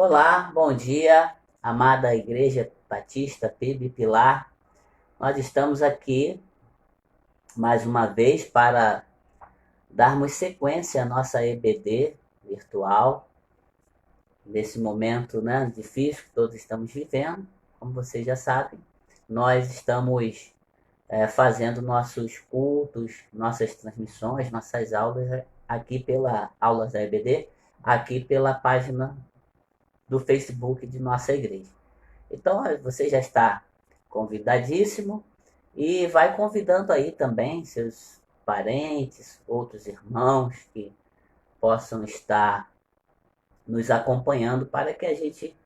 Olá, bom dia, amada Igreja Batista PIB Pilar. Nós estamos aqui mais uma vez para darmos sequência à nossa EBD virtual, nesse momento, difícil que todos estamos vivendo. Como vocês já sabem, nós estamos fazendo nossos cultos, nossas transmissões, nossas aulas aqui pela aulas da EBD, aqui pela página do Facebook de nossa igreja. Então, você já está convidadíssimo e vai convidando aí também seus parentes, outros irmãos que possam estar nos acompanhando para que a gente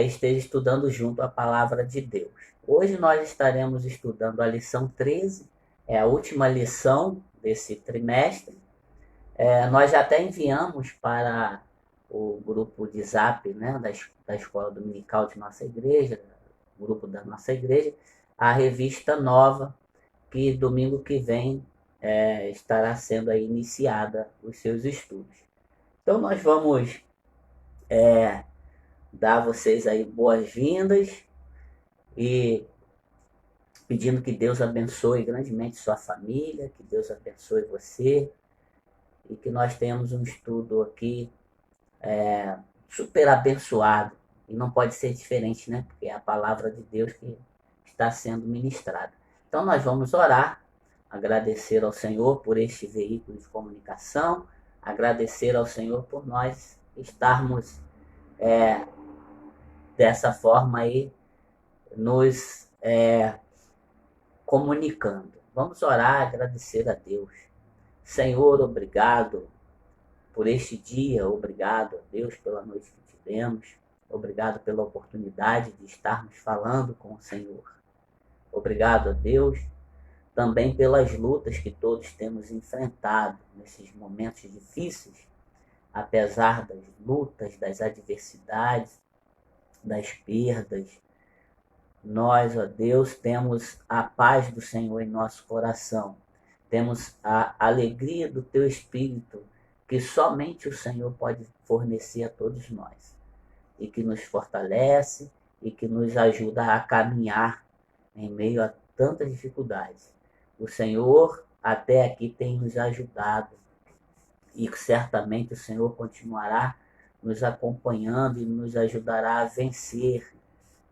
esteja estudando junto a palavra de Deus. Hoje nós estaremos estudando a lição 13, é a última lição desse trimestre. Nós já até enviamos para o grupo de Zap, da Escola Dominical de nossa igreja, o grupo da nossa igreja, a revista nova, que domingo que vem estará sendo aí iniciada os seus estudos. Então nós vamos dar a vocês aí boas-vindas e pedindo que Deus abençoe grandemente sua família, que Deus abençoe você e que nós tenhamos um estudo aqui super abençoado. E não pode ser diferente, né? Porque é a palavra de Deus que está sendo ministrada. Então nós vamos orar, agradecer ao Senhor por este veículo de comunicação, agradecer ao Senhor por nós estarmos dessa forma aí nos comunicando. Vamos orar, agradecer a Deus. Senhor, obrigado por este dia, obrigado a Deus pela noite que tivemos, obrigado pela oportunidade de estarmos falando com o Senhor. Obrigado a Deus também pelas lutas que todos temos enfrentado nesses momentos difíceis, apesar das lutas, das adversidades, das perdas. Nós, ó Deus, temos a paz do Senhor em nosso coração, temos a alegria do Teu Espírito, que somente o Senhor pode fornecer a todos nós, e que nos fortalece e que nos ajuda a caminhar em meio a tantas dificuldades. O Senhor até aqui tem nos ajudado e certamente o Senhor continuará nos acompanhando e nos ajudará a vencer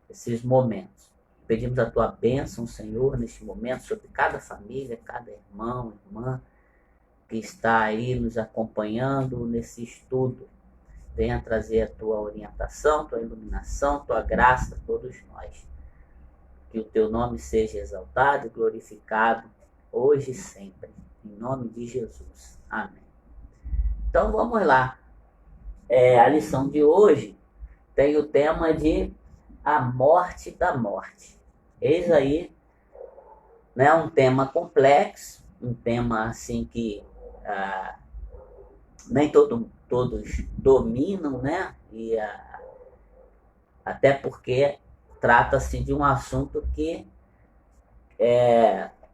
esses momentos. Pedimos a Tua bênção, Senhor, neste momento sobre cada família, cada irmão, irmã, que está aí nos acompanhando nesse estudo. Venha trazer a Tua orientação, Tua iluminação, Tua graça a todos nós. Que o Teu nome seja exaltado e glorificado, hoje e sempre. Em nome de Jesus. Amém. Então vamos lá. A lição de hoje tem o tema de a morte da morte. Eis aí, um tema complexo, um tema assim que nem todos dominam, E até porque trata-se de um assunto que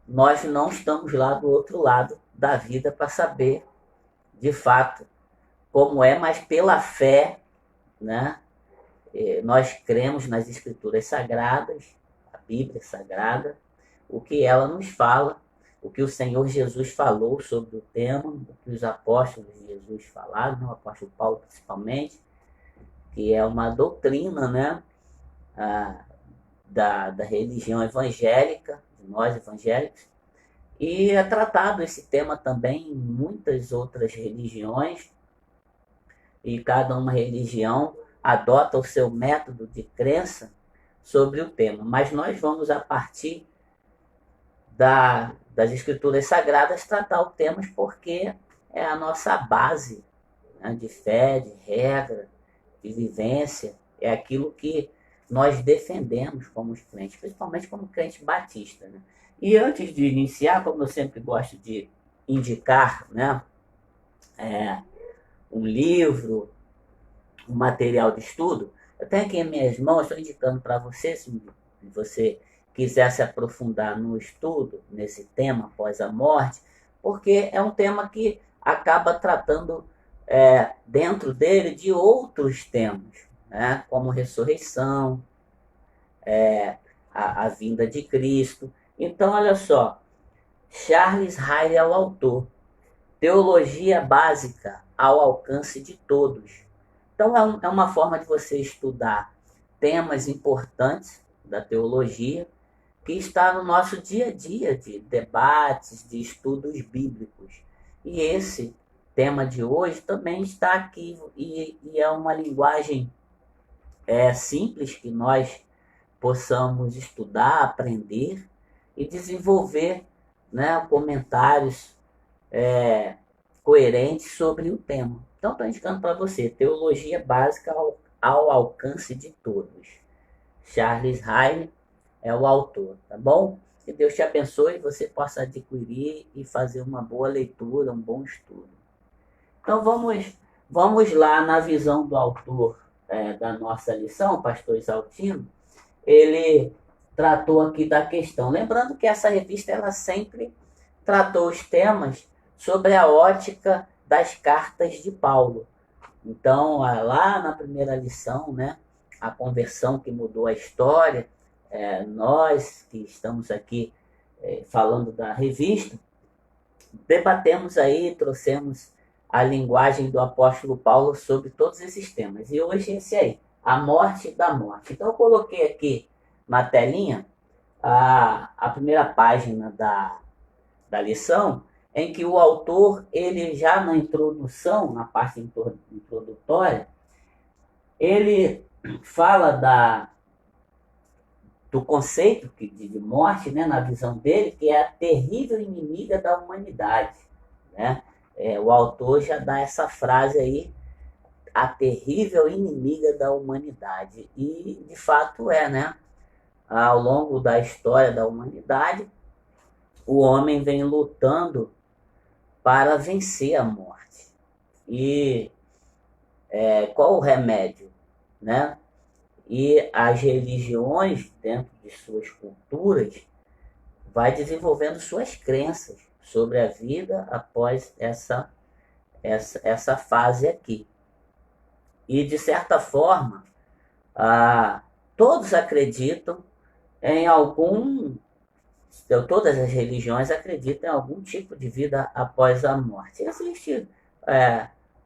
nós não estamos lá do outro lado da vida para saber de fato como é, mas pela fé, nós cremos nas Escrituras Sagradas, a Bíblia Sagrada, o que ela nos fala, o que o Senhor Jesus falou sobre o tema, o que os apóstolos de Jesus falaram, o apóstolo Paulo principalmente, que é uma doutrina, da religião evangélica, de nós evangélicos, e é tratado esse tema também em muitas outras religiões, e cada uma religião adota o seu método de crença sobre o tema. Mas nós vamos, a partir das Escrituras Sagradas, tratar o tema porque é a nossa base, de fé, de regra, de vivência, é aquilo que nós defendemos como crentes, principalmente como crente batista. E antes de iniciar, como eu sempre gosto de indicar, um livro, um material de estudo, eu tenho aqui em minhas mãos, estou indicando para você, se você quiser se aprofundar no estudo, nesse tema após a morte, porque é um tema que acaba tratando dentro dele de outros temas, né, como ressurreição, a vinda de Cristo. Então, olha só, Charles Hyde é o autor. Teologia básica ao alcance de todos. Então, é uma forma de você estudar temas importantes da teologia que está no nosso dia a dia de debates, de estudos bíblicos. E esse tema de hoje também está aqui e é uma linguagem simples que nós possamos estudar, aprender e desenvolver, né, comentários coerentes sobre o tema. Então, estou indicando para você, Teologia Básica ao Alcance de Todos. Charles Hyde é o autor, tá bom? Que Deus te abençoe e você possa adquirir e fazer uma boa leitura, um bom estudo. Então, vamos lá na visão do autor da nossa lição, pastor Isaltino. Ele tratou aqui da questão. Lembrando que essa revista ela sempre tratou os temas sobre a ótica das cartas de Paulo. Então, lá na primeira lição, né, a conversão que mudou a história, nós que estamos aqui falando da revista, debatemos aí, trouxemos a linguagem do apóstolo Paulo sobre todos esses temas. E hoje esse aí, a morte da morte. Então eu coloquei aqui na telinha a primeira página da lição, em que o autor, ele já na introdução, na parte introdutória, ele fala do conceito de morte, né, na visão dele, que é a terrível inimiga da humanidade, né? O autor já dá essa frase aí, a terrível inimiga da humanidade. E, de fato, né? Ao longo da história da humanidade, o homem vem lutando para vencer a morte. E qual o remédio, né? E as religiões, dentro de suas culturas, vai desenvolvendo suas crenças sobre a vida após essa fase aqui. E, de certa forma, todos acreditam em todas as religiões acreditam em algum tipo de vida após a morte. Existem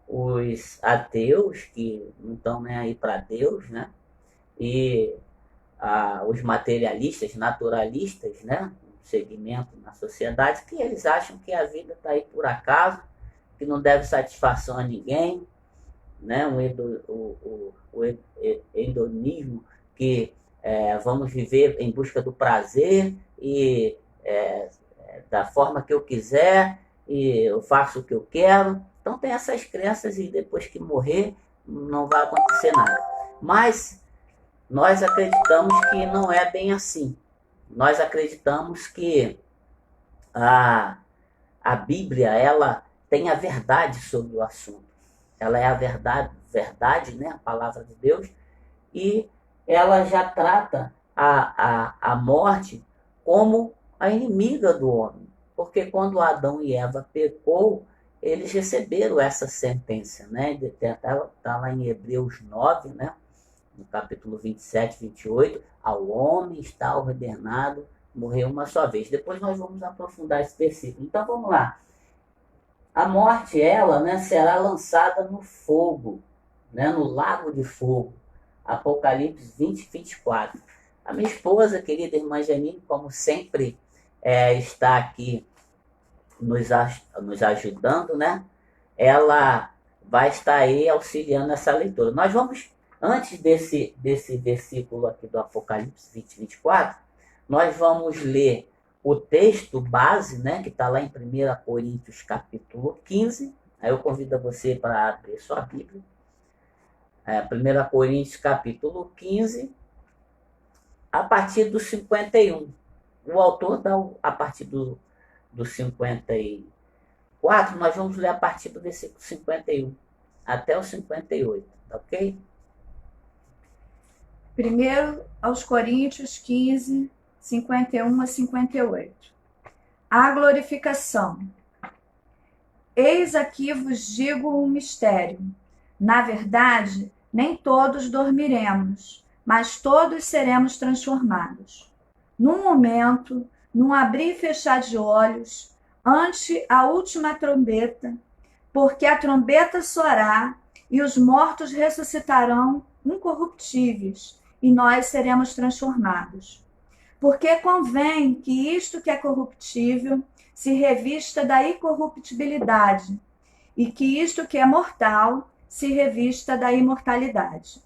os ateus que não estão nem aí para Deus, né? E os materialistas, naturalistas, né? Um segmento na sociedade que eles acham que a vida está aí por acaso, que não deve satisfação a ninguém, né? O hedonismo que vamos viver em busca do prazer e da forma que eu quiser e eu faço o que eu quero. Então tem essas crenças e depois que morrer não vai acontecer nada. Mas nós acreditamos que não é bem assim. Nós acreditamos que a Bíblia ela tem a verdade sobre o assunto. Ela é a verdade, né? A palavra de Deus. E ela já trata a morte como a inimiga do homem. Porque quando Adão e Eva pecou, eles receberam essa sentença, né? Está lá em Hebreus 9, né? No capítulo 27, 28, ao homem está ordenado morrer uma só vez. Depois nós vamos aprofundar esse versículo. Então vamos lá. A morte, ela, né, será lançada no fogo, né, no lago de fogo. Apocalipse 20, 24. A minha esposa, querida irmã Janine, como sempre, está aqui nos ajudando, né? Ela vai estar aí auxiliando essa leitura. Nós vamos, antes desse versículo aqui do Apocalipse 20, 24, nós vamos ler o texto base, né, que está lá em 1 Coríntios capítulo 15. Aí eu convido você para abrir sua Bíblia. 1 Coríntios capítulo 15, a partir do 51. O autor dá a partir do 54, nós vamos ler a partir do versículo 51 até o 58, tá ok? 1 aos Coríntios 15, 51 a 58. A glorificação. Eis aqui vos digo um mistério. Na verdade, nem todos dormiremos, mas todos seremos transformados. Num momento, num abrir e fechar de olhos, ante a última trombeta, porque a trombeta soará e os mortos ressuscitarão incorruptíveis, e nós seremos transformados. Porque convém que isto que é corruptível se revista da incorruptibilidade, e que isto que é mortal se revista da imortalidade.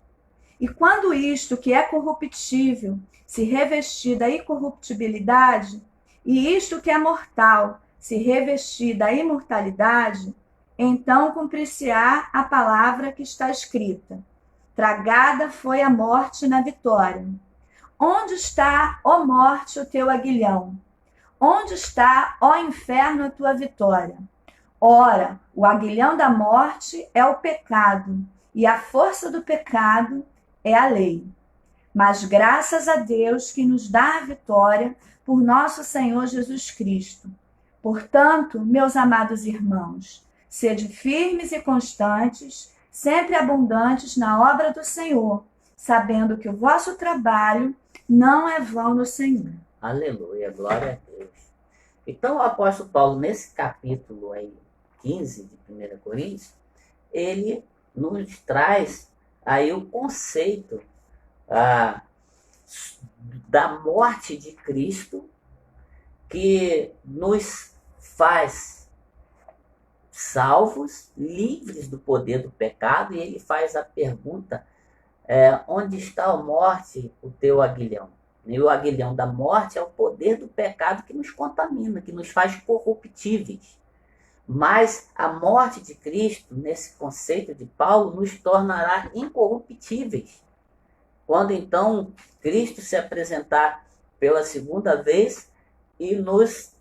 E quando isto que é corruptível se revestir da incorruptibilidade, e isto que é mortal se revestir da imortalidade, então cumprir-se-á a palavra que está escrita: tragada foi a morte na vitória. Onde está, ó morte, o teu aguilhão? Onde está, ó inferno, a tua vitória? Ora, o aguilhão da morte é o pecado, e a força do pecado é a lei. Mas graças a Deus que nos dá a vitória por nosso Senhor Jesus Cristo. Portanto, meus amados irmãos, sede firmes e constantes, sempre abundantes na obra do Senhor, sabendo que o vosso trabalho não é vão no Senhor. Aleluia, glória a Deus. Então, o apóstolo Paulo, nesse capítulo aí, 15 de 1 Coríntios, ele nos traz aí o conceito da morte de Cristo, que nos faz salvos, livres do poder do pecado, e ele faz a pergunta: onde está, a morte, o teu aguilhão? E o aguilhão da morte é o poder do pecado que nos contamina, que nos faz corruptíveis. Mas a morte de Cristo, nesse conceito de Paulo, nos tornará incorruptíveis. Quando então Cristo se apresentar pela segunda vez e nos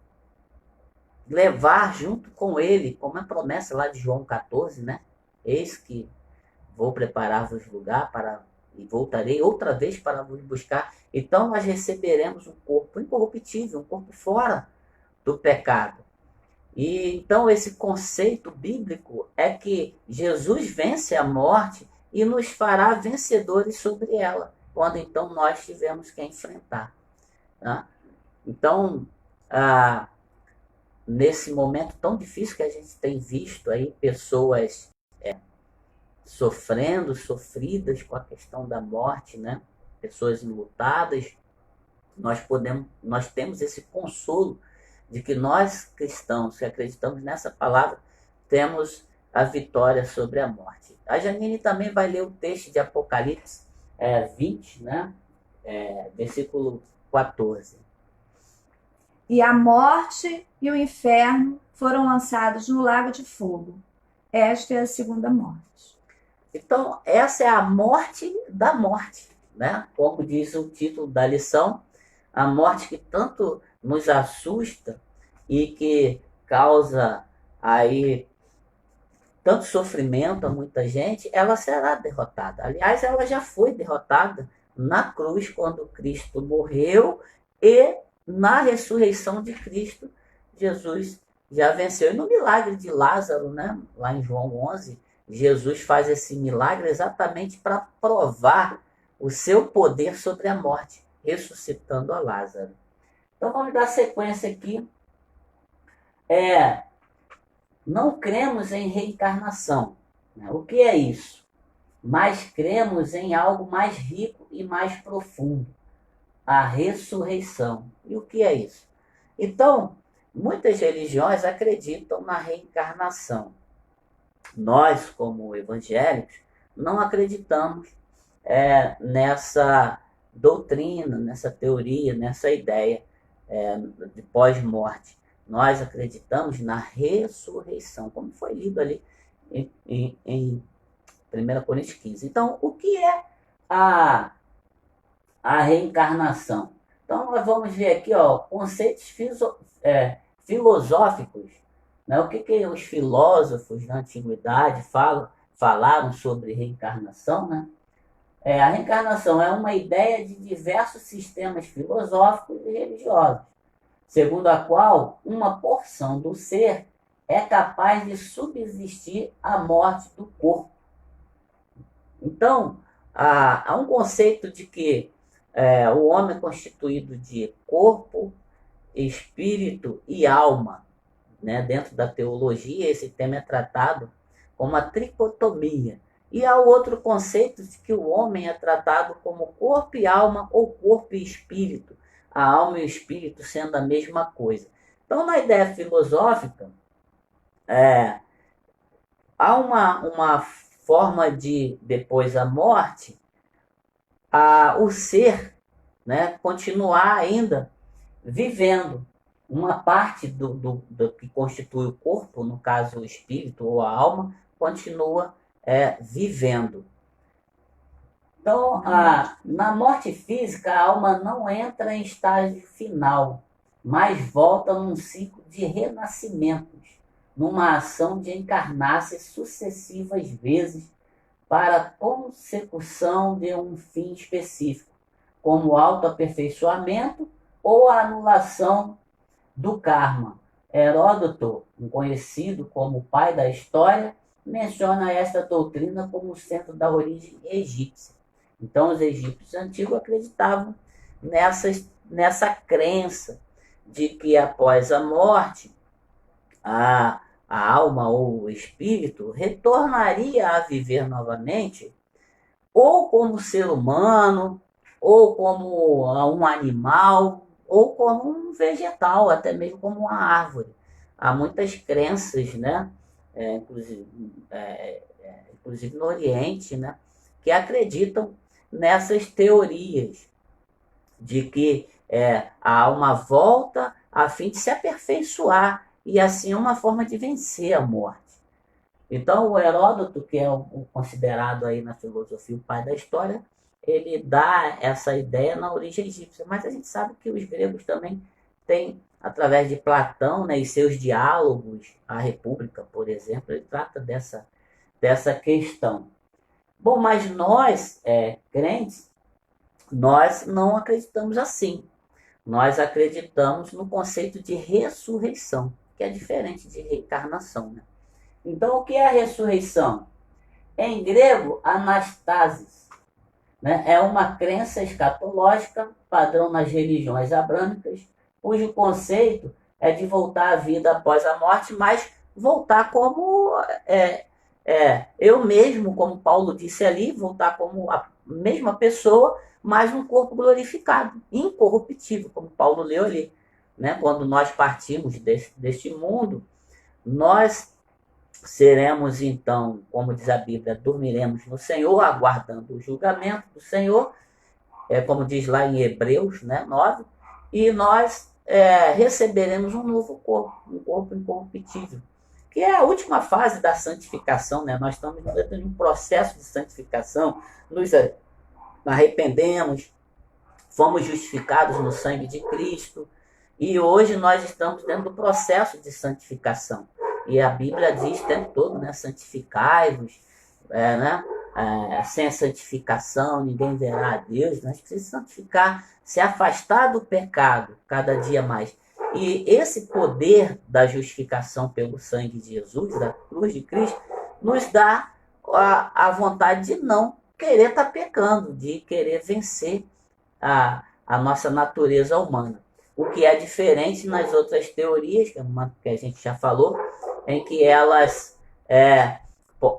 levar junto com ele, como a promessa lá de João 14, né? Eis que vou preparar-vos lugar e voltarei outra vez para vos buscar. Então nós receberemos um corpo incorruptível, um corpo fora do pecado. E então esse conceito bíblico é que Jesus vence a morte e nos fará vencedores sobre ela, quando então nós tivermos que enfrentar. Tá? Então, nesse momento tão difícil que a gente tem visto aí pessoas sofridas com a questão da morte, né? Pessoas enlutadas, nós temos esse consolo de que nós cristãos que acreditamos nessa palavra temos a vitória sobre a morte. A Janine também vai ler o texto de Apocalipse 20, né? Versículo 14. E a morte e o inferno foram lançados no lago de fogo. Esta é a segunda morte. Então, essa é a morte da morte, né? Como diz o título da lição, a morte que tanto nos assusta e que causa aí tanto sofrimento a muita gente, ela será derrotada. Aliás, ela já foi derrotada na cruz, quando Cristo morreu, e na ressurreição de Cristo, Jesus já venceu. E no milagre de Lázaro, né? Lá em João 11, Jesus faz esse milagre exatamente para provar o seu poder sobre a morte, ressuscitando a Lázaro. Então vamos dar sequência aqui. Não cremos em reencarnação. Né? O que é isso? Mas cremos em algo mais rico e mais profundo, a ressurreição. E o que é isso? Então, muitas religiões acreditam na reencarnação. Nós, como evangélicos, não acreditamos nessa doutrina, nessa teoria, nessa ideia de pós-morte. Nós acreditamos na ressurreição, como foi lido ali em 1 Coríntios 15. Então, o que é a reencarnação? Então, nós vamos ver aqui conceitos filosóficos. Né? O que os filósofos da antiguidade falaram sobre reencarnação? Né? A reencarnação é uma ideia de diversos sistemas filosóficos e religiosos, segundo a qual uma porção do ser é capaz de subsistir à morte do corpo. Então, há um conceito de que o homem é constituído de corpo, espírito e alma. Né? Dentro da teologia, esse tema é tratado como a tricotomia. E há outro conceito de que o homem é tratado como corpo e alma ou corpo e espírito, a alma e o espírito sendo a mesma coisa. Então, na ideia filosófica, há uma forma de, depois da morte, o ser, né, continuar ainda vivendo. Uma parte do que constitui o corpo, no caso o espírito ou a alma, continua vivendo. Então, na morte física, a alma não entra em estágio final, mas volta num ciclo de renascimentos, numa ação de encarnar-se sucessivas vezes para a consecução de um fim específico, como autoaperfeiçoamento ou a anulação do karma. Heródoto, um conhecido como pai da história, menciona esta doutrina como centro da origem egípcia. Então, os egípcios antigos acreditavam nessa crença de que após a morte, a alma ou o espírito retornaria a viver novamente, ou como ser humano, ou como um animal, ou como um vegetal, até mesmo como uma árvore. Há muitas crenças, né? Inclusive no Oriente, né? Que acreditam nessas teorias de que a alma volta a fim de se aperfeiçoar e assim é uma forma de vencer a morte. Então, o Heródoto, que é considerado aí na filosofia o pai da história, ele dá essa ideia na origem egípcia. Mas a gente sabe que os gregos também têm, através de Platão, né, e seus diálogos, a República, por exemplo, ele trata dessa questão. Bom, mas nós, crentes, nós não acreditamos assim. Nós acreditamos no conceito de ressurreição, que é diferente de reencarnação, né? Então, o que é a ressurreição? Em grego, anastasis, né? É uma crença escatológica, padrão nas religiões abrâmicas, cujo conceito é de voltar à vida após a morte, mas voltar como eu mesmo, como Paulo disse ali, voltar como a mesma pessoa, mas um corpo glorificado, incorruptível, como Paulo leu ali. Né? Quando nós partimos deste mundo, nós seremos então, como diz a Bíblia, dormiremos no Senhor, aguardando o julgamento do Senhor, como diz lá em Hebreus, né, 9, e nós receberemos um novo corpo, um corpo incorruptível, que é a última fase da santificação, né? Nós estamos dentro de um processo de santificação, nos arrependemos, fomos justificados no sangue de Cristo, e hoje nós estamos dentro do processo de santificação. E a Bíblia diz o tempo todo, né? Santificai-vos, né? Sem a santificação ninguém verá a Deus. Nós precisamos santificar, se afastar do pecado cada dia mais. E esse poder da justificação pelo sangue de Jesus, da cruz de Cristo, nos dá a vontade de não querer estar pecando, de querer vencer a nossa natureza humana. O que é diferente nas outras teorias, que a gente já falou, em que elas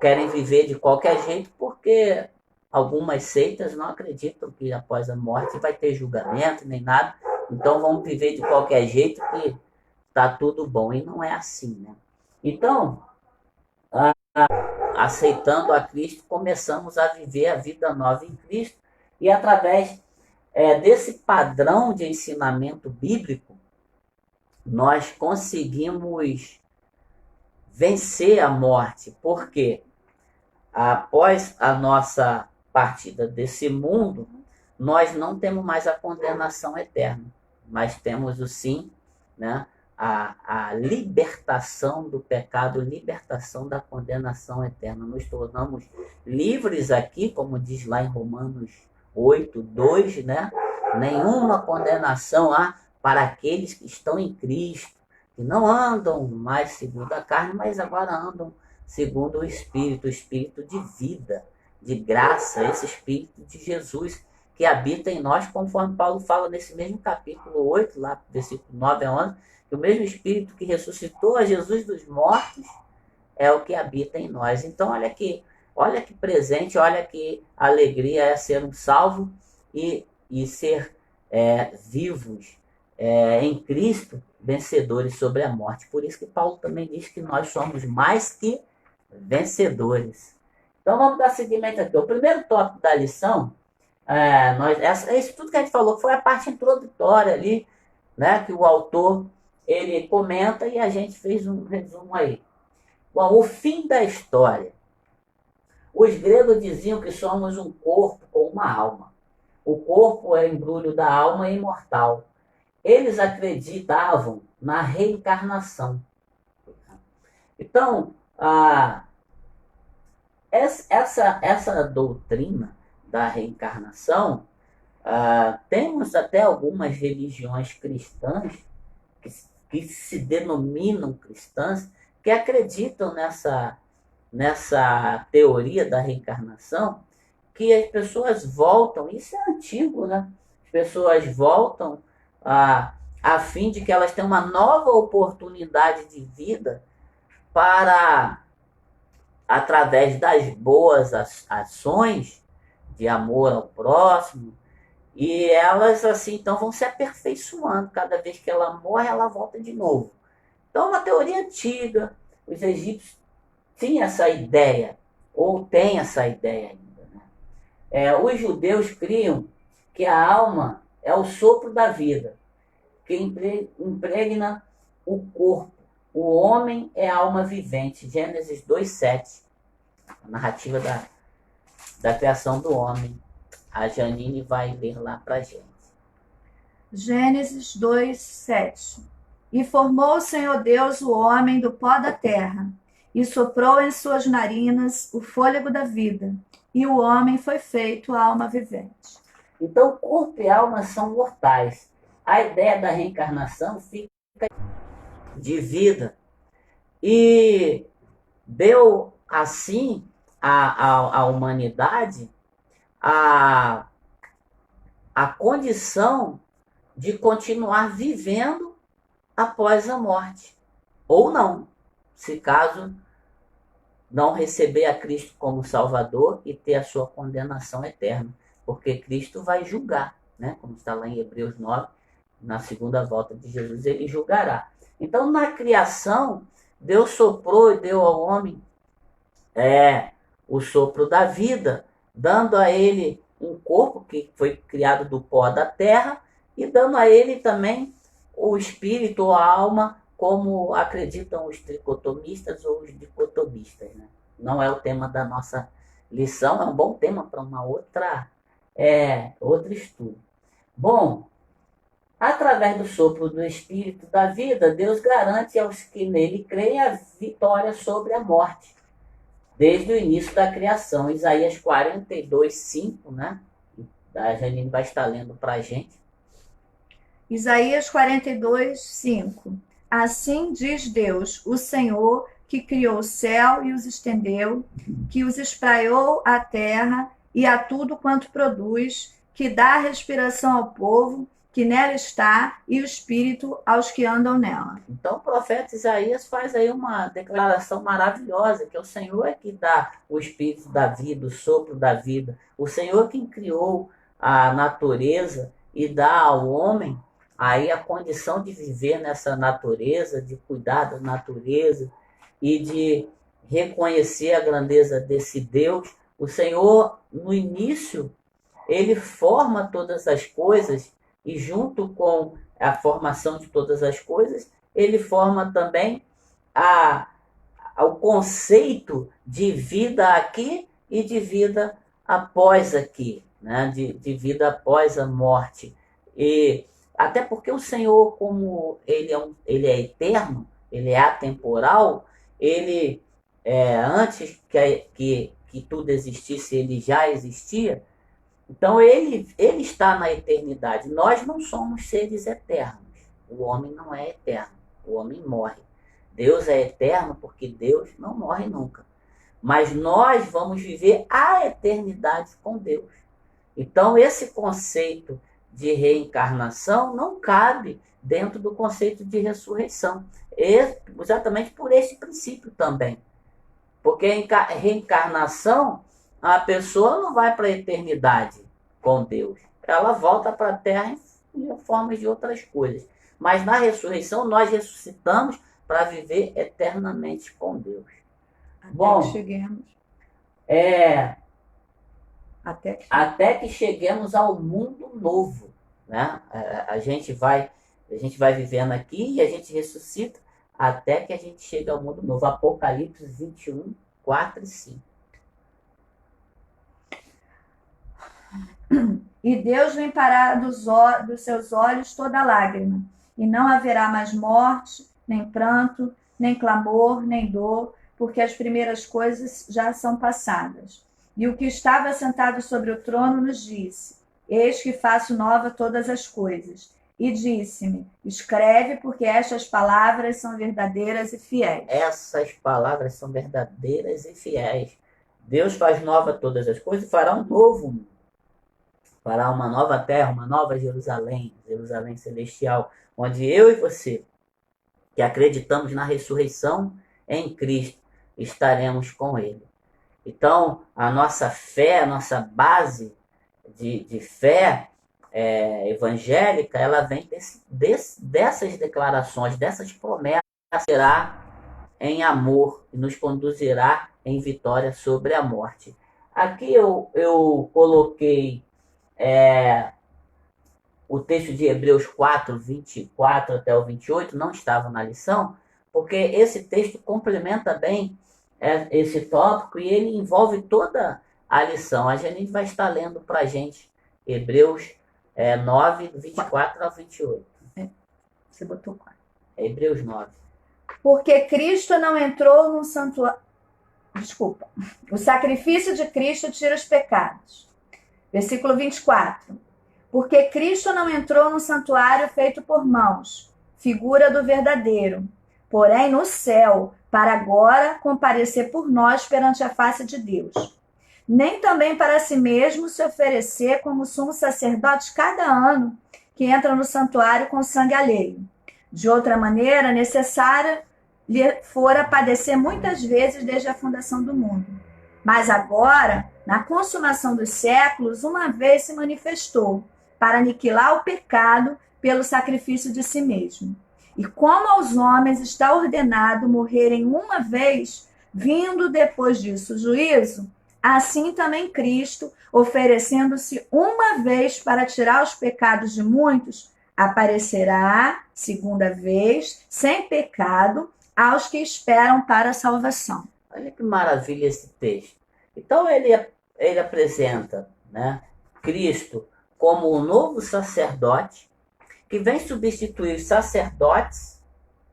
querem viver de qualquer jeito, porque algumas seitas não acreditam que após a morte vai ter julgamento nem nada, então vamos viver de qualquer jeito que está tudo bom, e não é assim, né? Então, aceitando a Cristo, começamos a viver a vida nova em Cristo, e através desse padrão de ensinamento bíblico, nós conseguimos vencer a morte, porque após a nossa partida desse mundo, nós não temos mais a condenação eterna, mas temos sim, né, a libertação do pecado, libertação da condenação eterna. Nos tornamos livres aqui, como diz lá em Romanos 8:2, né? Nenhuma condenação há para aqueles que estão em Cristo, que não andam mais segundo a carne, mas agora andam segundo o Espírito de vida. de graça, esse Espírito de Jesus que habita em nós, conforme Paulo fala nesse mesmo capítulo 8, lá, versículo 9 a 11, que o mesmo Espírito que ressuscitou a Jesus dos mortos é o que habita em nós. Então, olha que presente, olha que alegria é ser um salvo e ser vivos em Cristo, vencedores sobre a morte. Por isso que Paulo também diz que nós somos mais que vencedores. Então, vamos dar seguimento aqui. O primeiro tópico da lição, isso tudo que a gente falou foi a parte introdutória ali, né, que o autor ele comenta e a gente fez um resumo aí. Bom, o fim da história. Os gregos diziam que somos um corpo com uma alma. O corpo é embrulho da alma e imortal. Eles acreditavam na reencarnação. Então, essa doutrina da reencarnação, temos até algumas religiões cristãs que se denominam cristãs, que acreditam nessa teoria da reencarnação, que as pessoas voltam, isso é antigo, né? As pessoas voltam a fim de que elas tenham uma nova oportunidade de vida para, através das boas ações de amor ao próximo, e elas assim então vão se aperfeiçoando. Cada vez que ela morre, ela volta de novo. Então é uma teoria antiga. Os egípcios tinham essa ideia, ou têm essa ideia ainda, né? Os judeus criam que a alma é o sopro da vida, que impregna o corpo. O homem é a alma vivente. Gênesis 2:7. A narrativa da criação do homem. A Janine vai ler lá pra gente. Gênesis 2:7. E formou o Senhor Deus o homem do pó da terra, e soprou em suas narinas o fôlego da vida, e o homem foi feito alma vivente. Então, corpo e alma são mortais. A ideia da reencarnação fica de vida. E deu, assim, à humanidade a condição de continuar vivendo após a morte. Ou não, se caso não receber a Cristo como Salvador e ter a sua condenação eterna. Porque Cristo vai julgar, né? Como está lá em Hebreus 9, na segunda volta de Jesus, ele julgará. Então, na criação, Deus soprou e deu ao homem o sopro da vida, dando a ele um corpo que foi criado do pó da terra e dando a ele também o espírito ou a alma, como acreditam os tricotomistas ou os dicotomistas, né? Não é o tema da nossa lição, é um bom tema para uma outro estudo. Bom, através do sopro do Espírito da vida, Deus garante aos que nele creem a vitória sobre a morte, desde o início da criação. Isaías 42:5, né? A Janine vai estar lendo para a gente. Isaías 42:5. Assim diz Deus, o Senhor, que criou o céu e os estendeu, que os espraiou a terra e a tudo quanto produz, que dá respiração ao povo que nela está e o espírito aos que andam nela. Então o profeta Isaías faz aí uma declaração maravilhosa, que o Senhor é que dá o espírito da vida, o sopro da vida. O Senhor é quem criou a natureza e dá ao homem aí a condição de viver nessa natureza, de cuidar da natureza e de reconhecer a grandeza desse Deus. O Senhor, no início, ele forma todas as coisas e junto com a formação de todas as coisas, ele forma também o conceito de vida aqui e de vida após aqui, né? De vida após a morte. E até porque o Senhor, como ele é eterno, ele é atemporal, ele, antes que tudo existisse, ele já existia. Então ele está na eternidade. Nós não somos seres eternos. O homem não é eterno. O homem morre. Deus é eterno porque Deus não morre nunca. mas nós vamos viver a eternidade com Deus. Então, esse conceito de reencarnação não cabe dentro do conceito de ressurreição, exatamente por esse princípio também. Porque reencarnação, a pessoa não vai para a eternidade com Deus, ela volta para a Terra em formas de outras coisas. Mas na ressurreição, nós ressuscitamos para viver eternamente com Deus. Até que cheguemos. Até que cheguemos ao mundo novo, né? A gente vai vivendo aqui e a gente ressuscita até que a gente chegue ao mundo novo. Apocalipse 21, 4 e 5. E Deus limpará dos seus olhos toda lágrima, e não haverá mais morte, nem pranto, nem clamor, nem dor, porque as primeiras coisas já são passadas. E o que estava sentado sobre o trono nos disse: Eis que faço nova todas as coisas. E disse-me: Escreve, porque estas palavras são verdadeiras e fiéis. Essas palavras são verdadeiras e fiéis. Deus faz nova todas as coisas e fará um novo mundo. Fará uma nova terra, uma nova Jerusalém, Jerusalém celestial, onde eu e você, que acreditamos na ressurreição em Cristo, estaremos com Ele. Então, a nossa fé, a nossa base de fé evangélica, ela vem dessas declarações, dessas promessas, será em amor e nos conduzirá em vitória sobre a morte. Aqui eu coloquei o texto de Hebreus 4, 24 até o 28, não estava na lição, porque esse texto complementa bem esse tópico e ele envolve toda a lição. A gente vai estar lendo para a gente Hebreus 9, 24 ao 28. Você botou 4. Hebreus 9. Porque Cristo não entrou no santuário. Desculpa. O sacrifício de Cristo tira os pecados. Versículo 24. Porque Cristo não entrou no santuário feito por mãos, figura do verdadeiro, porém no céu, para agora comparecer por nós perante a face de Deus. Nem também para si mesmo se oferecer como sumo sacerdote cada ano que entra no santuário com sangue alheio. De outra maneira, necessária lhe fora padecer muitas vezes desde a fundação do mundo. Mas agora, na consumação dos séculos, uma vez se manifestou para aniquilar o pecado pelo sacrifício de si mesmo. E como aos homens está ordenado morrerem uma vez, vindo depois disso o juízo, assim também Cristo, oferecendo-se uma vez para tirar os pecados de muitos, aparecerá, segunda vez, sem pecado, aos que esperam para a salvação. Olha que maravilha esse texto. Então ele apresenta, né, Cristo como o novo sacerdote, que vem substituir os sacerdotes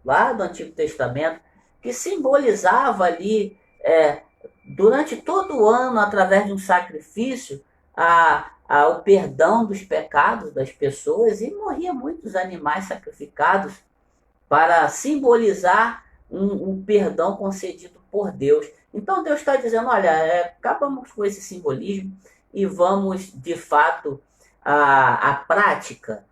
lá do Antigo Testamento, que simbolizava ali, durante todo o ano, através de um sacrifício, o perdão dos pecados das pessoas, e morria muitos animais sacrificados para simbolizar um perdão concedido por Deus. Então Deus está dizendo, olha, acabamos com esse simbolismo e vamos, de fato, a prática.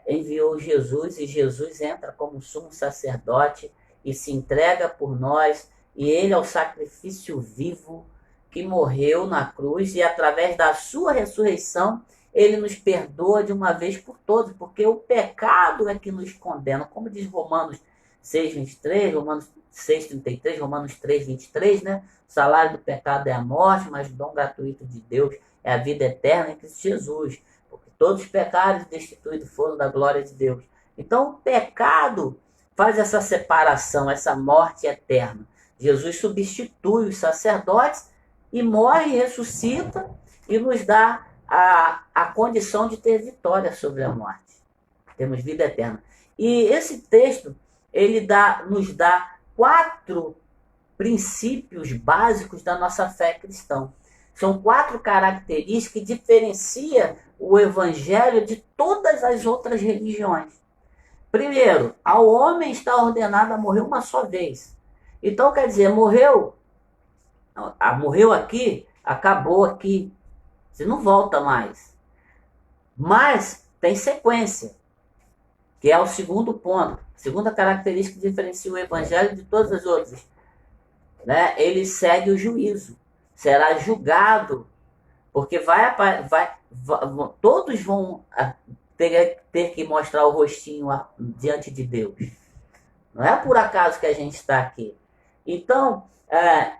Enviou Jesus e Jesus entra como sumo sacerdote e se entrega por nós, e ele é o sacrifício vivo que morreu na cruz, e através da sua ressurreição ele nos perdoa de uma vez por todas, porque o pecado é que nos condena, como diz Romanos 6:23, Romanos 6:33, Romanos 3:23, né? O salário do pecado é a morte, mas o dom gratuito de Deus é a vida eterna em Cristo Jesus. Porque todos os pecados destituídos foram da glória de Deus. Então o pecado faz essa separação, essa morte eterna. Jesus substitui os sacerdotes e morre e ressuscita e nos dá a condição de ter vitória sobre a morte. Temos vida eterna. E esse texto, ele nos dá 4 princípios básicos da nossa fé cristã. São 4 características que diferenciam o evangelho de todas as outras religiões. Primeiro, ao homem está ordenado a morrer uma só vez. Então, quer dizer, morreu, morreu aqui, acabou aqui. Você não volta mais. Mas tem sequência, que é o segundo ponto. A segunda característica que diferencia o evangelho de todas as outras. Né? Ele segue o juízo. Será julgado. Porque todos vão ter que mostrar o rostinho diante de Deus. Não é por acaso que a gente está aqui. Então, a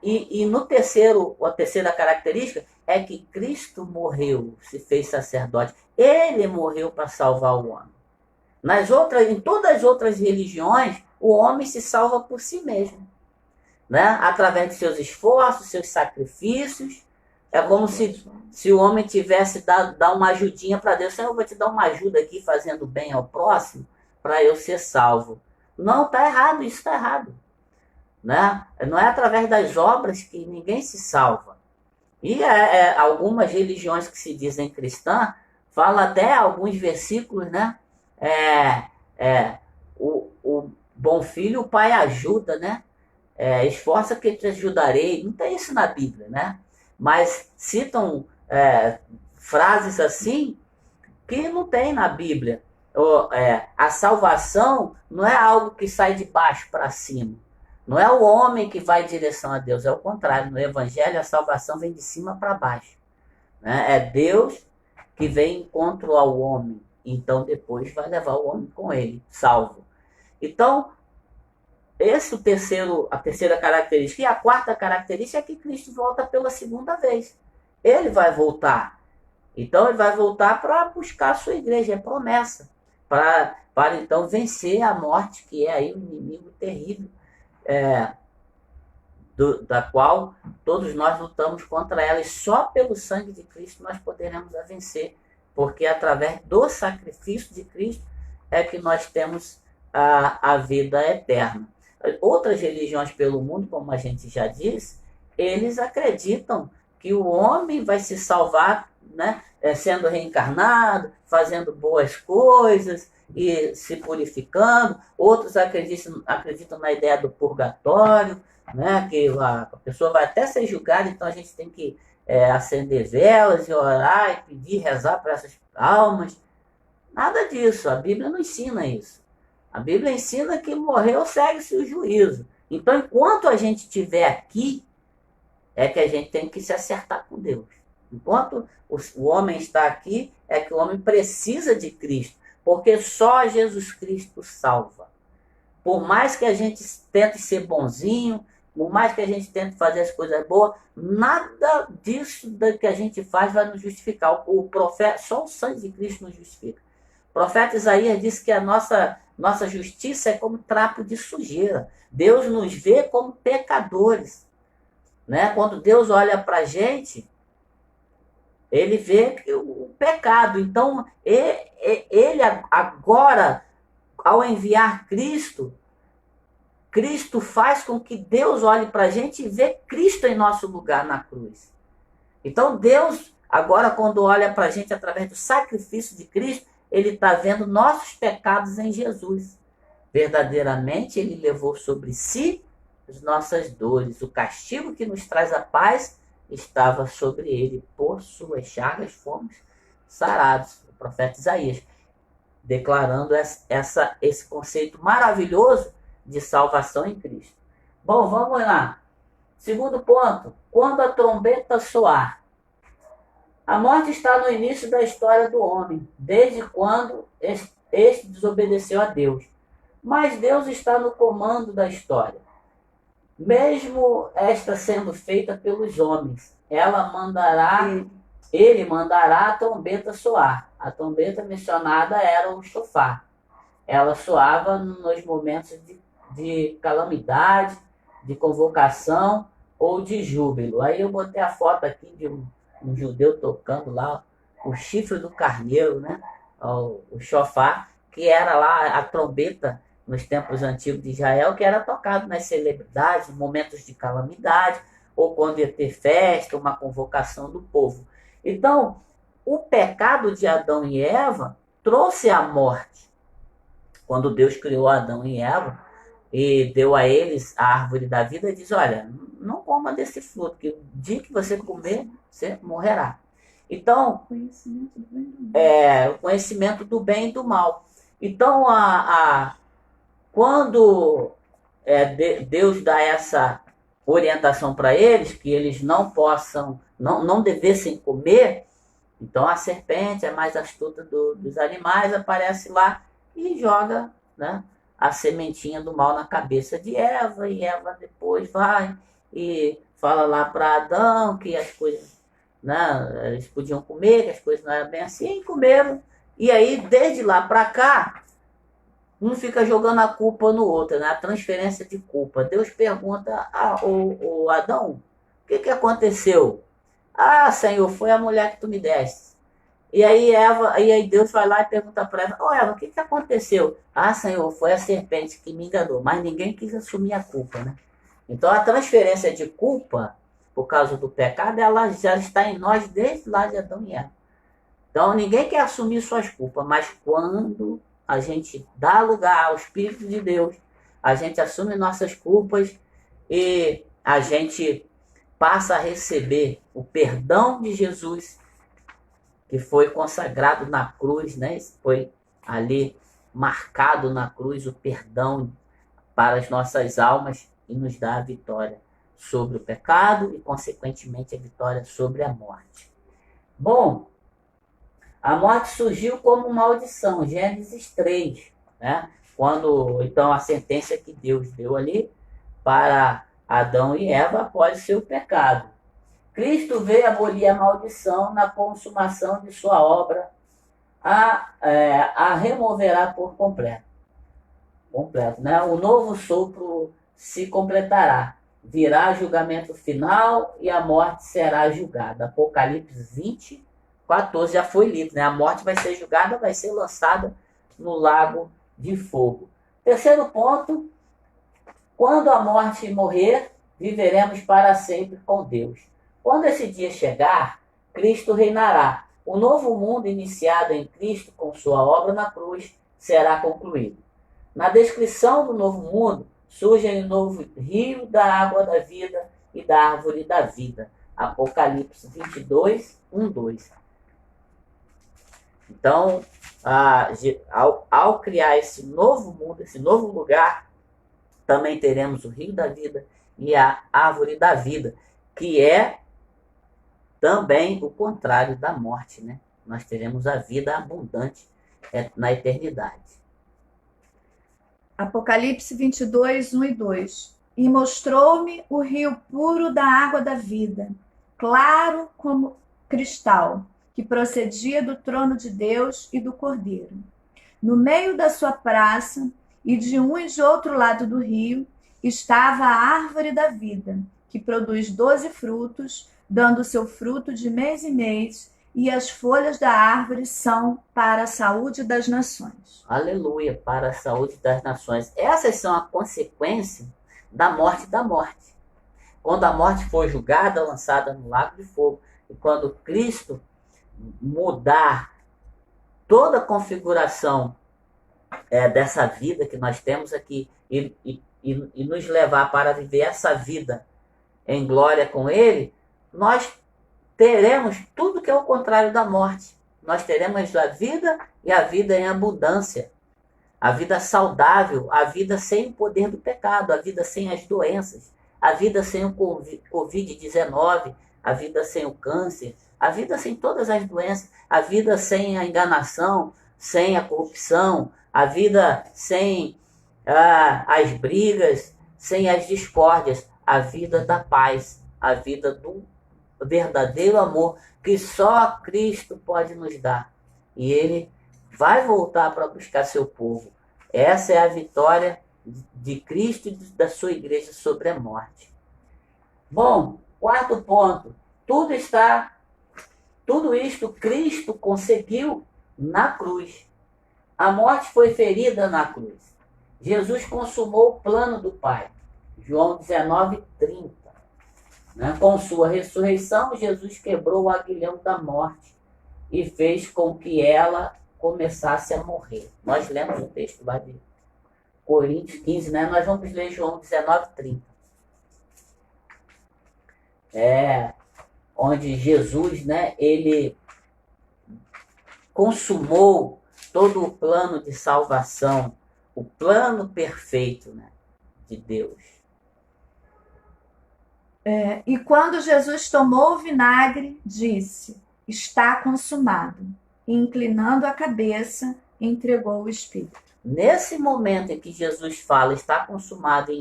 terceira característica é que Cristo morreu, se fez sacerdote. Ele morreu para salvar o homem. Em todas as outras religiões, o homem se salva por si mesmo, né? Através de seus esforços, seus sacrifícios. É como se o homem tivesse dado uma ajudinha para Deus. Senhor, eu vou te dar uma ajuda aqui fazendo bem ao próximo para eu ser salvo. Não, está errado, isso está errado. Né? Não é através das obras que ninguém se salva. E algumas religiões que se dizem cristãs falam até alguns versículos, né? O bom filho o pai ajuda, né? Esforça que te ajudarei. Não tem isso na Bíblia, né? Mas citam frases assim que não tem na Bíblia. A salvação não é algo que sai de baixo para cima. Não é o homem que vai em direção a Deus, é o contrário. No Evangelho, a salvação vem de cima para baixo. Né? É Deus que vem em encontro ao homem. Então, depois vai levar o homem com ele, salvo. Então, a terceira característica. E a quarta característica é que Cristo volta pela segunda vez. Ele vai voltar. Então, ele vai voltar para buscar a sua igreja. É promessa. Para então vencer a morte, que é aí o inimigo terrível. Da qual todos nós lutamos contra ela, e só pelo sangue de Cristo nós poderemos a vencer, porque através do sacrifício de Cristo é que nós temos a vida eterna. Outras religiões pelo mundo, como a gente já disse, eles acreditam que o homem vai se salvar, né, sendo reencarnado, fazendo boas coisas e se purificando. Outros acreditam na ideia do purgatório, né, que a pessoa vai até ser julgada, então a gente tem que acender velas e orar e pedir, rezar para essas almas. Nada disso, a Bíblia não ensina isso. A Bíblia ensina que morreu, segue-se o juízo. Então, enquanto a gente estiver aqui, é que a gente tem que se acertar com Deus. Enquanto o homem está aqui, é que o homem precisa de Cristo, porque só Jesus Cristo salva. Por mais que a gente tente ser bonzinho, por mais que a gente tente fazer as coisas boas, nada disso que a gente faz vai nos justificar. O profeta, só o sangue de Cristo nos justifica. O profeta Isaías disse que a nossa justiça é como trapo de sujeira. Deus nos vê como pecadores. Né? Quando Deus olha para a gente, ele vê o pecado. Então, ele agora, ao enviar Cristo, Cristo faz com que Deus olhe para a gente e vê Cristo em nosso lugar na cruz. Então, Deus, agora, quando olha para a gente através do sacrifício de Cristo, ele está vendo nossos pecados em Jesus. Verdadeiramente, ele levou sobre si as nossas dores. O castigo que nos traz a paz estava sobre ele. Por suas chagas fomos sarados. O profeta Isaías, declarando esse conceito maravilhoso de salvação em Cristo. Bom, vamos lá. Segundo ponto. Quando a trombeta soar. A morte está no início da história do homem, desde quando este desobedeceu a Deus. Mas Deus está no comando da história. Mesmo esta sendo feita pelos homens, ele mandará a trombeta soar. A trombeta mencionada era o shofar. Ela soava nos momentos de calamidade, de convocação ou de júbilo. Aí eu botei a foto aqui de um judeu tocando lá o chifre do carneiro, né? O shofar, que era lá a trombeta nos tempos antigos de Israel, que era tocado nas celebridades, em momentos de calamidade, ou quando ia ter festa, uma convocação do povo. Então, o pecado de Adão e Eva trouxe a morte. Quando Deus criou Adão e Eva, e deu a eles a árvore da vida, diz, olha, não coma desse fruto, que o dia que você comer, você morrerá. Então, o conhecimento do bem e do mal. Então, quando Deus dá essa orientação para eles, que eles não possam, não devessem comer, então a serpente, é mais astuta dos animais, aparece lá e joga, né, a sementinha do mal na cabeça de Eva, e Eva depois vai e fala lá para Adão que as coisas, né, eles podiam comer, que as coisas não eram bem assim, e comeram. E aí, desde lá para cá, um fica jogando a culpa no outro, né? A transferência de culpa. Deus pergunta ao Adão, o que aconteceu? Ah, Senhor, foi a mulher que tu me deste. E aí Deus vai lá e pergunta para Eva, Eva, o que aconteceu? Ah, Senhor, foi a serpente que me enganou, mas ninguém quis assumir a culpa, né? Então a transferência de culpa, por causa do pecado, ela já está em nós desde lá de Adão e Eva. Então ninguém quer assumir suas culpas, mas quando a gente dá lugar ao Espírito de Deus, a gente assume nossas culpas e a gente passa a receber o perdão de Jesus, que foi consagrado na cruz, né? Foi ali marcado na cruz o perdão para as nossas almas e nos dá a vitória sobre o pecado e, consequentemente, a vitória sobre a morte. Bom, a morte surgiu como maldição, Gênesis 3, né? Quando, então, a sentença que Deus deu ali para Adão e Eva após o seu pecado. Cristo veio abolir a maldição na consumação de sua obra, a removerá por completo, né? O novo sopro se completará, virá julgamento final e a morte será julgada. Apocalipse 20, 14 já foi lido, né? A morte vai ser julgada, vai ser lançada no lago de fogo. Terceiro ponto, quando a morte morrer, viveremos para sempre com Deus. Quando esse dia chegar, Cristo reinará. O novo mundo iniciado em Cristo com sua obra na cruz será concluído. Na descrição do novo mundo, surge um novo rio da água da vida e da árvore da vida. Apocalipse 22, 1, 2. Então, ao criar esse novo mundo, esse novo lugar, também teremos o rio da vida e a árvore da vida, que é também o contrário da morte, né? Nós teremos a vida abundante na eternidade. Apocalipse 22, 1 e 2. E mostrou-me o rio puro da água da vida, claro como cristal, que procedia do trono de Deus e do Cordeiro. No meio da sua praça, e de um e de outro lado do rio, estava a árvore da vida, que produz 12 frutos, dando seu fruto de mês em mês, e as folhas da árvore são para a saúde das nações. Aleluia, para a saúde das nações. Essas são a consequência da morte da morte. Quando a morte for julgada, lançada no lago de fogo, e quando Cristo mudar toda a configuração dessa vida que nós temos aqui e nos levar para viver essa vida em glória com Ele, nós teremos tudo que é o contrário da morte. Nós teremos a vida e a vida em abundância. A vida saudável, a vida sem o poder do pecado, a vida sem as doenças, a vida sem o Covid-19, a vida sem o câncer, a vida sem todas as doenças, a vida sem a enganação, sem a corrupção, a vida sem as brigas, sem as discórdias, a vida da paz, a vida do verdadeiro amor que só Cristo pode nos dar. E Ele vai voltar para buscar seu povo. Essa é a vitória de Cristo e da sua igreja sobre a morte. Bom, quarto ponto. Tudo isto Cristo conseguiu na cruz. A morte foi ferida na cruz. Jesus consumou o plano do Pai. João 19, 30. Né? Com sua ressurreição, Jesus quebrou o aguilhão da morte e fez com que ela começasse a morrer. Nós lemos o texto lá Coríntios 15, né? Nós vamos ler João 19:30. Onde Jesus, né, ele consumou todo o plano de salvação, o plano perfeito, né, de Deus. E quando Jesus tomou o vinagre, disse: está consumado. E, inclinando a cabeça, entregou o Espírito. Nesse momento em que Jesus fala, está consumado,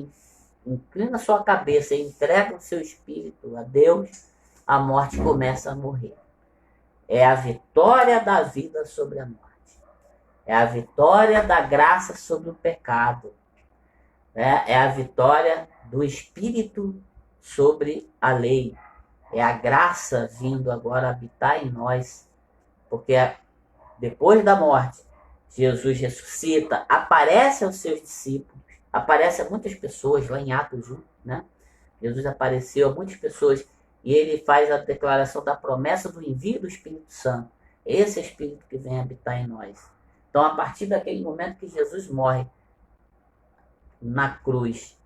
inclina sua cabeça e entrega o seu espírito a Deus, a morte começa a morrer. É a vitória da vida sobre a morte. É a vitória da graça sobre o pecado. É a vitória do Espírito sobre a lei. É a graça vindo agora habitar em nós. Porque depois da morte, Jesus ressuscita, aparece aos seus discípulos, aparece a muitas pessoas lá em Atos 1, né? Jesus apareceu a muitas pessoas e ele faz a declaração da promessa do envio do Espírito Santo. Esse é o Espírito que vem habitar em nós. Então, a partir daquele momento que Jesus morre na cruz,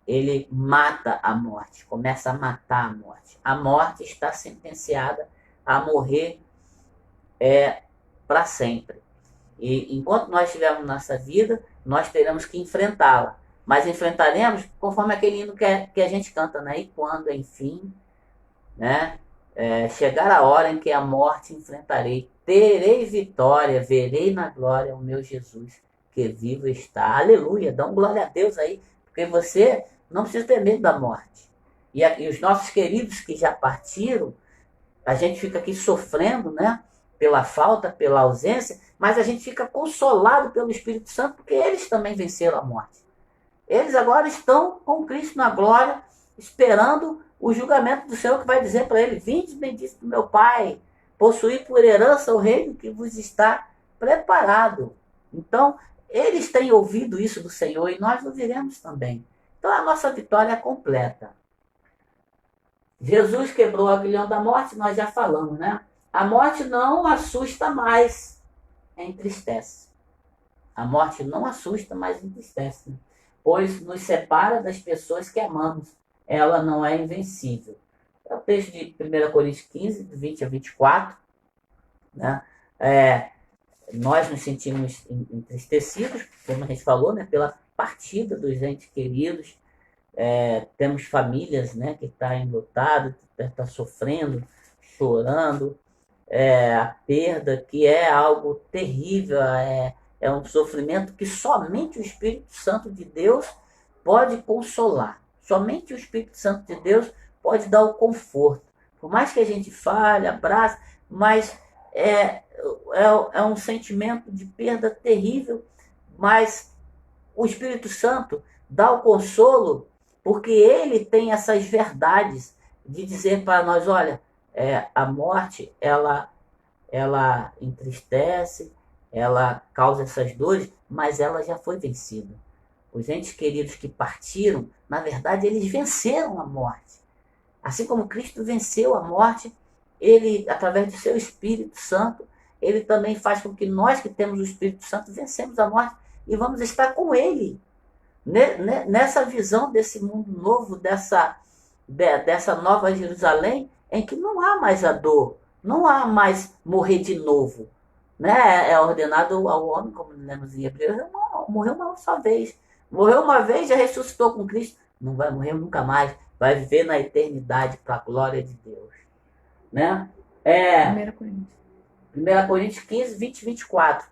ele mata a morte, começa a matar a morte. A morte está sentenciada a morrer para sempre. E enquanto nós estivermos nessa vida, nós teremos que enfrentá-la. Mas enfrentaremos conforme aquele hino que a gente canta, né? E quando, enfim, né, chegar a hora em que a morte enfrentarei, terei vitória, verei na glória o meu Jesus, que vivo está. Aleluia, dá um glória a Deus aí, porque você não precisa ter medo da morte. E os nossos queridos que já partiram, a gente fica aqui sofrendo, né? Pela falta, pela ausência, mas a gente fica consolado pelo Espírito Santo, porque eles também venceram a morte. Eles agora estão com Cristo na glória, esperando o julgamento do Senhor, que vai dizer para ele: vinde, bendito do meu Pai, possuí por herança o reino que vos está preparado. Então, eles têm ouvido isso do Senhor e nós ouviremos também. Então, a nossa vitória é completa. Jesus quebrou o aguilhão da morte, nós já falamos, né? A morte não assusta mais, entristece. A morte não assusta, mas entristece, pois nos separa das pessoas que amamos. Ela não é invencível. É o texto de 1 Coríntios 15, de 20 a 24. Né? Nós nos sentimos entristecidos, como a gente falou, né? Pela partida dos entes queridos. Temos famílias, né, que estão enlutadas, que estão sofrendo, chorando. A perda, que é algo terrível, é um sofrimento que somente o Espírito Santo de Deus pode consolar. Somente o Espírito Santo de Deus pode dar o conforto. Por mais que a gente fale, abrace, mas é um sentimento de perda terrível, mas o Espírito Santo dá o consolo, porque ele tem essas verdades de dizer para nós: olha, a morte, ela entristece, ela causa essas dores, mas ela já foi vencida. Os entes queridos que partiram, na verdade, eles venceram a morte. Assim como Cristo venceu a morte, ele, através do seu Espírito Santo, ele também faz com que nós que temos o Espírito Santo vencemos a morte e vamos estar com ele. Nessa visão desse mundo novo, dessa nova Jerusalém, em que não há mais a dor, não há mais morrer de novo. Né? É ordenado ao homem, como lemos em Hebreus, morreu uma só vez. Morreu uma vez, já ressuscitou com Cristo. Não vai morrer nunca mais. Vai viver na eternidade para a glória de Deus. Né? 1 Coríntios 15, 20 e 24.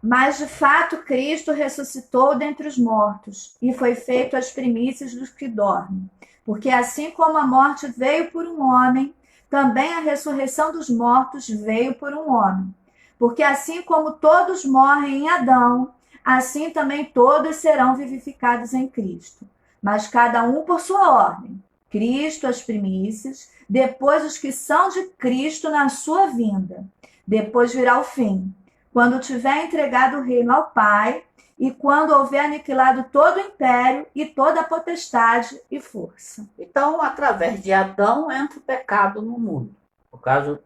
Mas, de fato, Cristo ressuscitou dentre os mortos e foi feito as primícias dos que dormem. Porque assim como a morte veio por um homem, também a ressurreição dos mortos veio por um homem. Porque assim como todos morrem em Adão, assim também todos serão vivificados em Cristo. Mas cada um por sua ordem. Cristo as primícias, depois os que são de Cristo na sua vinda. Depois virá o fim, quando tiver entregado o reino ao Pai e quando houver aniquilado todo o império e toda a potestade e força. Então, através de Adão entra o pecado no mundo, por causa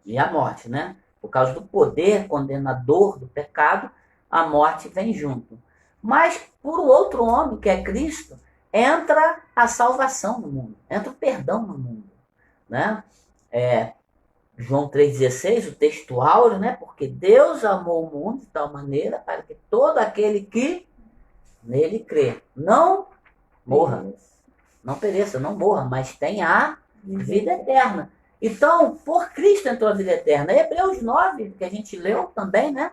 e a morte, né? Por causa do poder condenador do pecado, a morte vem junto. Mas por outro homem, que é Cristo, entra a salvação no mundo, entra o perdão no mundo, né? João 3,16, o texto áureo, né? Porque Deus amou o mundo de tal maneira para que todo aquele que nele crê não morra, não pereça, não morra, mas tenha a vida eterna. Então, por Cristo entrou a vida eterna. Hebreus 9, que a gente leu também, né?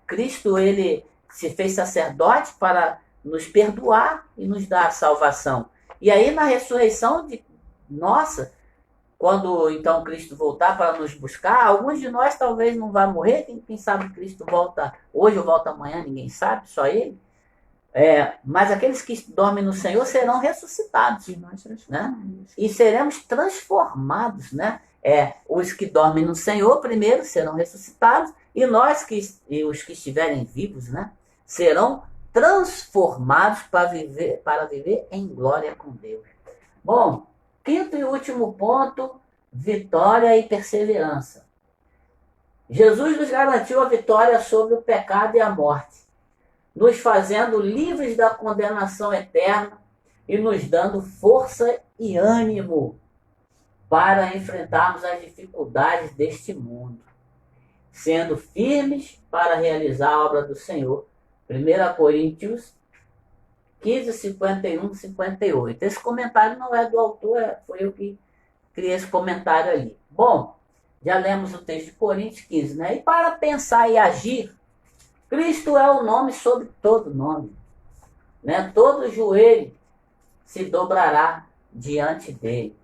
Cristo, ele se fez sacerdote para nos perdoar e nos dar a salvação. E aí, na ressurreição de nossa, quando então Cristo voltar para nos buscar, alguns de nós talvez não vá morrer, quem sabe Cristo volta hoje ou volta amanhã, ninguém sabe, só Ele. Mas aqueles que dormem no Senhor serão ressuscitados, né? E seremos transformados, né? Os que dormem no Senhor primeiro serão ressuscitados, e os que estiverem vivos, né, serão transformados para viver em glória com Deus. Bom, quinto e último ponto, vitória e perseverança. Jesus nos garantiu a vitória sobre o pecado e a morte, nos fazendo livres da condenação eterna e nos dando força e ânimo para enfrentarmos as dificuldades deste mundo, sendo firmes para realizar a obra do Senhor. 1 Coríntios 15, 51, 58. Esse comentário não é do autor, foi eu que criei esse comentário ali. Bom, já lemos o texto de Coríntios 15, né? E para pensar e agir, Cristo é o nome sobre todo nome, né? Todo joelho se dobrará diante dele.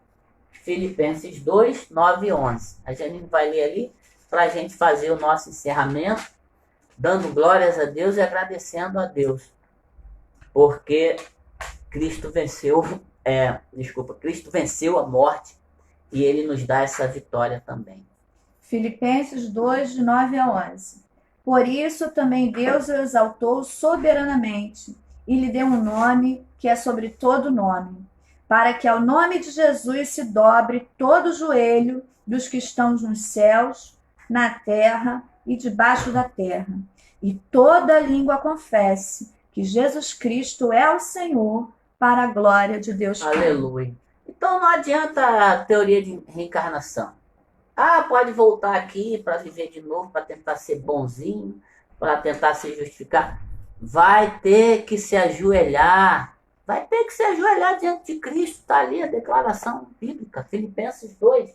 Filipenses 2, 9 e 11. A Janine vai ler ali para a gente fazer o nosso encerramento, dando glórias a Deus e agradecendo a Deus, porque Cristo venceu, Cristo venceu a morte e Ele nos dá essa vitória também. Filipenses 2, de 9 a 11. Por isso também Deus o exaltou soberanamente e lhe deu um nome que é sobre todo nome, para que ao nome de Jesus se dobre todo o joelho dos que estão nos céus, na terra e debaixo da terra, e toda língua confesse que Jesus Cristo é o Senhor, para a glória de Deus Pai. Aleluia. Então não adianta a teoria de reencarnação. Pode voltar aqui para viver de novo, para tentar ser bonzinho, para tentar se justificar. Vai ter que se ajoelhar. Vai ter que se ajoelhar diante de Cristo. Está ali a declaração bíblica, Filipenses 2,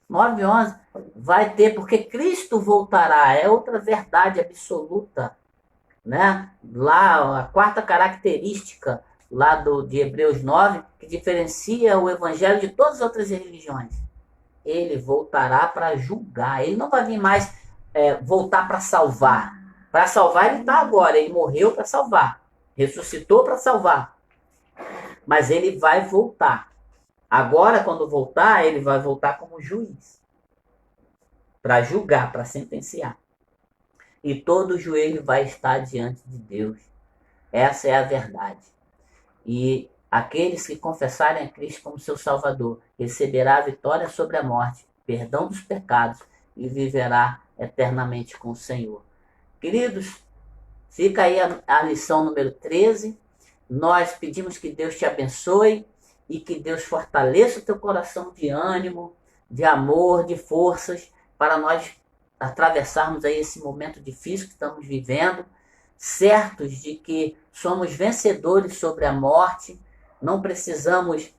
9 e 11. Vai ter, porque Cristo voltará. É outra verdade absoluta, né? Lá, a quarta característica lá de Hebreus 9, que diferencia o evangelho de todas as outras religiões. Ele voltará para julgar. Ele não vai vir mais voltar para salvar. Para salvar ele está agora. Ele morreu para salvar. Ressuscitou para salvar. Mas ele vai voltar. Agora, quando voltar, ele vai voltar como juiz. Para julgar, para sentenciar. E todo joelho vai estar diante de Deus. Essa é a verdade. E aqueles que confessarem a Cristo como seu Salvador receberá a vitória sobre a morte, perdão dos pecados e viverá eternamente com o Senhor. Queridos, fica aí a lição número 13. Nós pedimos que Deus te abençoe e que Deus fortaleça o teu coração de ânimo, de amor, de forças, para nós atravessarmos aí esse momento difícil que estamos vivendo, certos de que somos vencedores sobre a morte. Não precisamos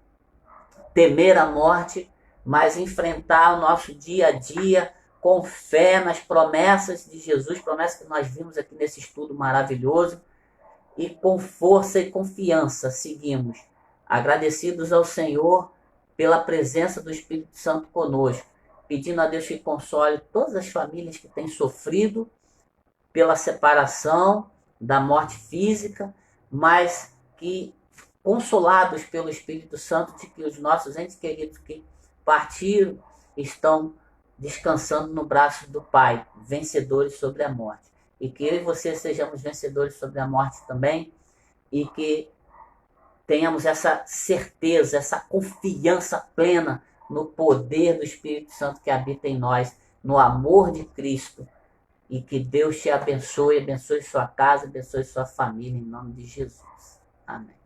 temer a morte, mas enfrentar o nosso dia a dia com fé nas promessas de Jesus, promessas que nós vimos aqui nesse estudo maravilhoso, e com força e confiança seguimos, agradecidos ao Senhor pela presença do Espírito Santo conosco, pedindo a Deus que console todas as famílias que têm sofrido pela separação da morte física, mas que consolados pelo Espírito Santo de que os nossos entes queridos que partiram estão descansando no braço do Pai, vencedores sobre a morte. E que eu e você sejamos vencedores sobre a morte também, e que tenhamos essa certeza, essa confiança plena no poder do Espírito Santo que habita em nós, no amor de Cristo, E que Deus te abençoe, abençoe sua casa, abençoe sua família, em nome de Jesus. Amém.